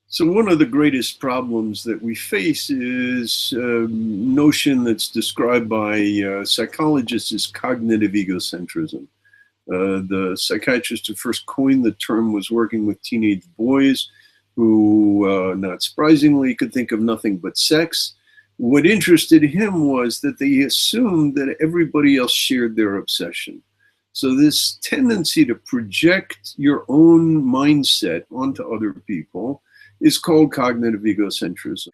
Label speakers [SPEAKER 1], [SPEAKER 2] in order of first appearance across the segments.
[SPEAKER 1] So one of the greatest problems that we face is a notion that's described by psychologists as cognitive egocentrism. The psychiatrist who first coined the term was working with teenage boys who, not surprisingly, could think of nothing but sex. What interested him was that they assumed that everybody else shared their obsession. So this tendency to project your own mindset onto other people is called cognitive egocentrism.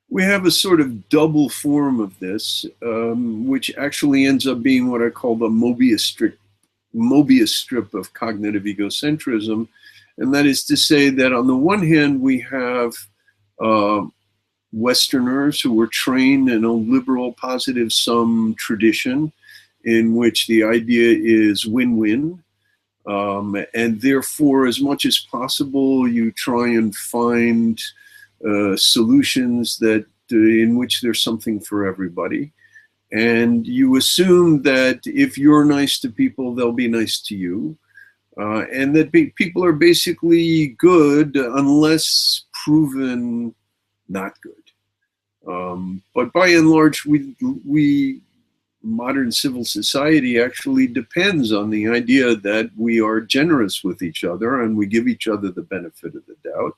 [SPEAKER 1] We have a sort of double form of this, which actually ends up being what I call the Mobius strip of cognitive egocentrism. And that is to say that on the one hand, we have Westerners who were trained in a liberal positive sum tradition in which the idea is win-win. And therefore, as much as possible, you try and find solutions that in which there's something for everybody. And you assume that if you're nice to people, they'll be nice to you. And that people are basically good unless proven not good. But by and large, modern civil society actually depends on the idea that we are generous with each other and we give each other the benefit of the doubt.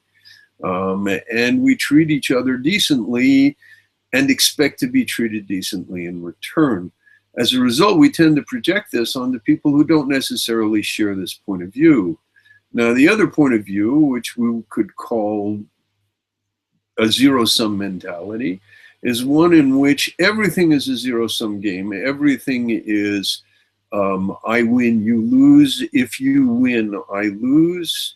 [SPEAKER 1] And we treat each other decently and expect to be treated decently in return. As a result, we tend to project this onto people who don't necessarily share this point of view. Now, the other point of view, which we could call a zero-sum mentality, is one in which everything is a zero-sum game. Everything is I win, you lose. If you win, I lose.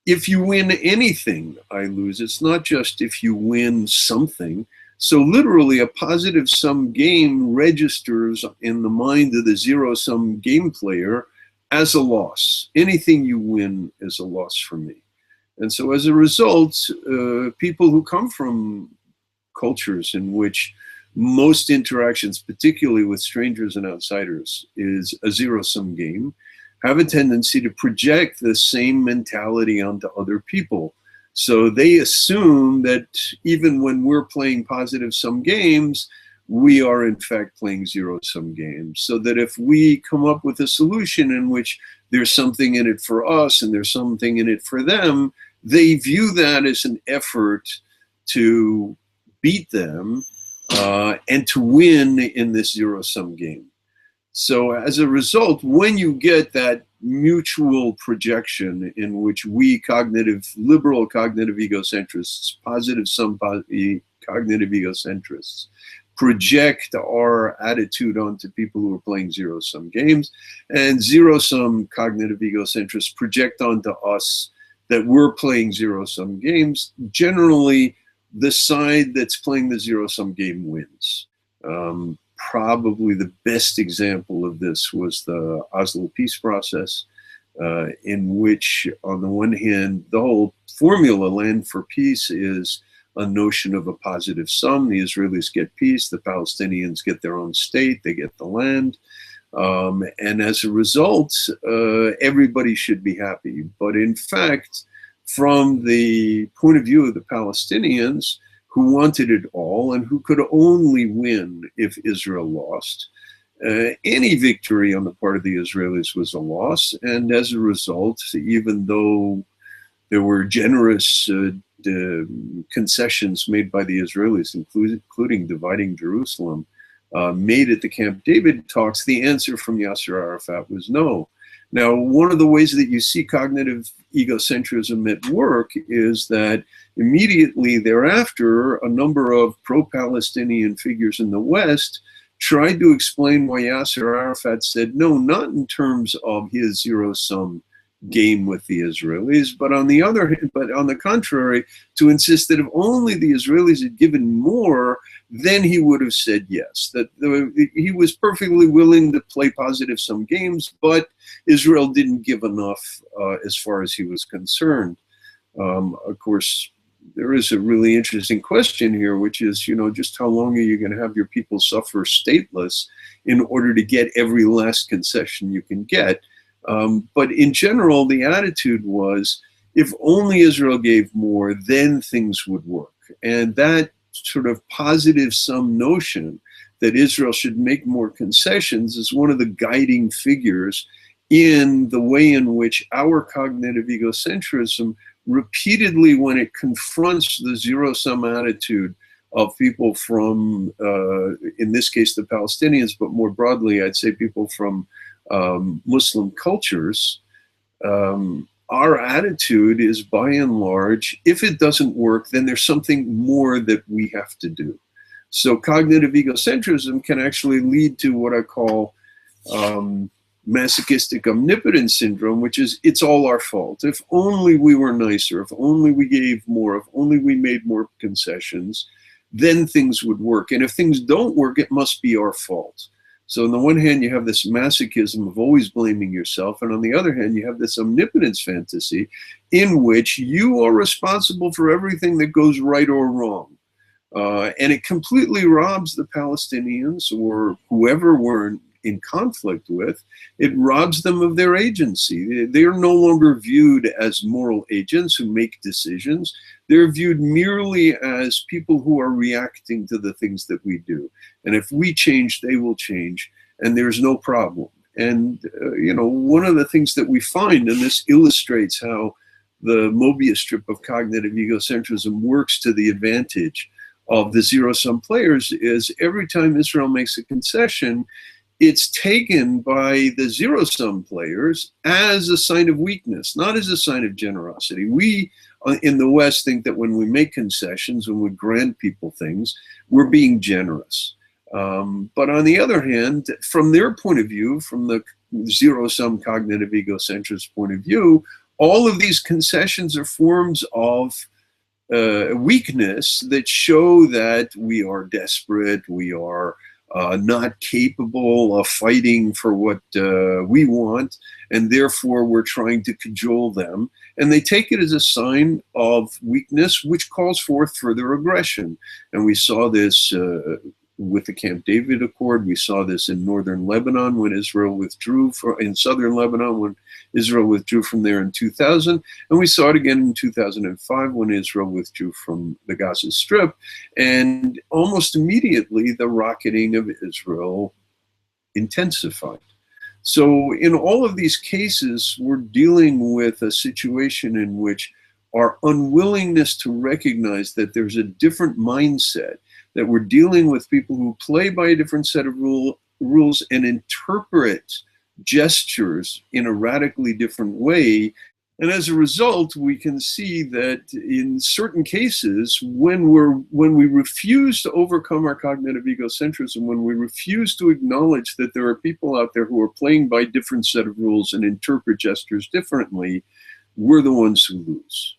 [SPEAKER 1] If you win anything, I lose. It's not just if you win something. So literally a positive sum game registers in the mind of the zero-sum game player as a loss. Anything you win is a loss for me. And so as a result, people who come from cultures in which most interactions, particularly with strangers and outsiders, is a zero-sum game, have a tendency to project the same mentality onto other people. So they assume that even when we're playing positive-sum games, we are in fact playing zero-sum games. So that if we come up with a solution in which there's something in it for us and there's something in it for them, they view that as an effort to beat them and to win in this zero-sum game. So as a result, when you get that mutual projection in which we liberal cognitive egocentrists, positive-sum cognitive egocentrists, project our attitude onto people who are playing zero-sum games, and zero-sum cognitive egocentrists project onto us that we're playing zero-sum games, generally the side that's playing the zero-sum game wins. Probably the best example of this was the Oslo peace process, in which, on the one hand, the whole formula, land for peace, is a notion of a positive sum. The Israelis get peace, the Palestinians get their own state, they get the land. And as a result, everybody should be happy. But in fact, from the point of view of the Palestinians, who wanted it all and who could only win if Israel lost, any victory on the part of the Israelis was a loss. And as a result, even though there were generous concessions made by the Israelis, including dividing Jerusalem, made at the Camp David talks, the answer from Yasser Arafat was no. Now, one of the ways that you see cognitive egocentrism at work is that immediately thereafter, a number of pro-Palestinian figures in the West tried to explain why Yasser Arafat said no, not in terms of his zero-sum game with the Israelis, but on the contrary, to insist that if only the Israelis had given more, then he would have said yes. That he was perfectly willing to play positive-sum games, but Israel didn't give enough as far as he was concerned. Of course, there is a really interesting question here, which is, just how long are you going to have your people suffer stateless in order to get every last concession you can get? But in general, the attitude was, if only Israel gave more, then things would work. And that sort of positive sum notion that Israel should make more concessions is one of the guiding figures in the way in which our cognitive egocentrism repeatedly, when it confronts the zero-sum attitude of people from, in this case, the Palestinians, but more broadly, I'd say people from Muslim cultures, our attitude is, by and large, if it doesn't work, then there's something more that we have to do. So cognitive egocentrism can actually lead to what I call masochistic omnipotence syndrome, which is, it's all our fault. If only we were nicer, if only we gave more, if only we made more concessions, then things would work. And if things don't work, it must be our fault. So on the one hand, you have this masochism of always blaming yourself. And on the other hand, you have this omnipotence fantasy in which you are responsible for everything that goes right or wrong. And it completely robs the Palestinians or whoever we're in conflict with, it robs them of their agency. They are no longer viewed as moral agents who make decisions. They're viewed merely as people who are reacting to the things that we do. And if we change, they will change, and there's no problem. And, you know, one of the things that we find, and this illustrates how the Mobius strip of cognitive egocentrism works to the advantage of the zero-sum players, is every time Israel makes a concession, it's taken by the zero-sum players as a sign of weakness, not as a sign of generosity. We in the West think that when we make concessions, when we grant people things, we're being generous. But on the other hand, from their point of view, from the zero-sum cognitive egocentrist point of view, all of these concessions are forms of weakness that show that we are desperate, we are not capable of fighting for what we want, and therefore we're trying to cajole them. And they take it as a sign of weakness, which calls forth further aggression. And we saw this with the Camp David Accord. We saw this in northern Lebanon when Israel withdrew, in southern Lebanon when Israel withdrew from there in 2000. And we saw it again in 2005 when Israel withdrew from the Gaza Strip. And almost immediately, the rocketing of Israel intensified. So in all of these cases, we're dealing with a situation in which our unwillingness to recognize that there's a different mindset, that we're dealing with people who play by a different set of rules and interpret gestures in a radically different way. And as a result, we can see that in certain cases, when we refuse to overcome our cognitive egocentrism, when we refuse to acknowledge that there are people out there who are playing by different set of rules and interpret gestures differently, we're the ones who lose.